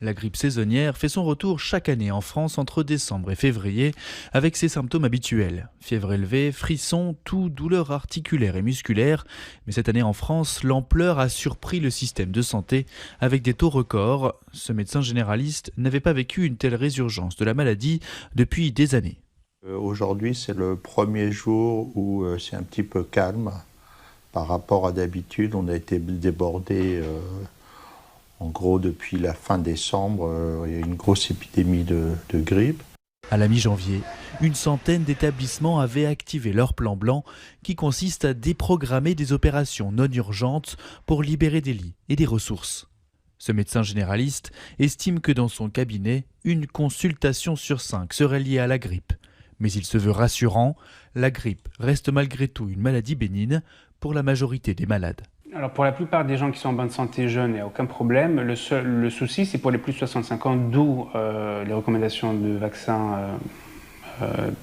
La grippe saisonnière fait son retour chaque année en France entre décembre et février avec ses symptômes habituels. Fièvre élevée, frissons, toux, douleurs articulaires et musculaires. Mais cette année en France, l'ampleur a surpris le système de santé avec des taux records. Ce médecin généraliste n'avait pas vécu une telle résurgence de la maladie depuis des années. Aujourd'hui, c'est le premier jour où c'est un petit peu calme par rapport à d'habitude. On a été débordé. En gros, depuis la fin décembre, il y a eu une grosse épidémie de grippe. À la mi-janvier, une centaine d'établissements avaient activé leur plan blanc qui consiste à déprogrammer des opérations non urgentes pour libérer des lits et des ressources. Ce médecin généraliste estime que dans son cabinet, une consultation sur 5 serait liée à la grippe. Mais il se veut rassurant, la grippe reste malgré tout une maladie bénigne pour la majorité des malades. Alors pour la plupart des gens qui sont en bonne santé jeunes, il n'y a aucun problème. Le souci, c'est pour les plus de 65 ans, d'où les recommandations de vaccins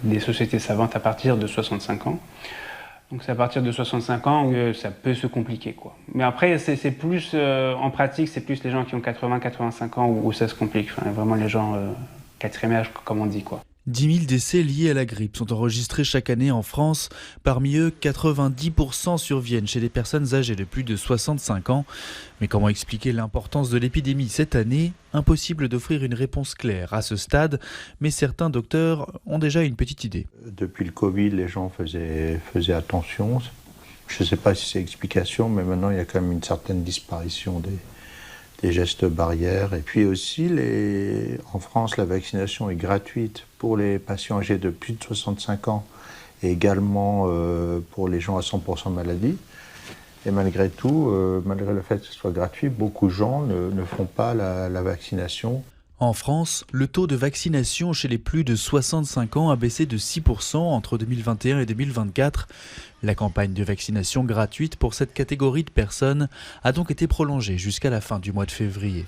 des sociétés savantes à partir de 65 ans. Donc c'est à partir de 65 ans que ça peut se compliquer, quoi. Mais après, c'est plus, en pratique, c'est plus les gens qui ont 80-85 ans où ça se complique. Enfin, vraiment les gens quatrième âge, comme on dit, quoi. 10 000 décès liés à la grippe sont enregistrés chaque année en France. Parmi eux, 90% surviennent chez les personnes âgées de plus de 65 ans. Mais comment expliquer l'importance de l'épidémie cette année ? Impossible d'offrir une réponse claire à ce stade, mais certains docteurs ont déjà une petite idée. Depuis le Covid, les gens faisaient attention. Je ne sais pas si c'est explication, mais maintenant il y a quand même une certaine disparition des gestes barrières. Et puis aussi, en France, la vaccination est gratuite pour les patients âgés de plus de 65 ans et également pour les gens à 100% maladie. Et malgré tout, malgré le fait que ce soit gratuit, beaucoup de gens ne font pas la vaccination. En France, le taux de vaccination chez les plus de 65 ans a baissé de 6% entre 2021 et 2024. La campagne de vaccination gratuite pour cette catégorie de personnes a donc été prolongée jusqu'à la fin du mois de février.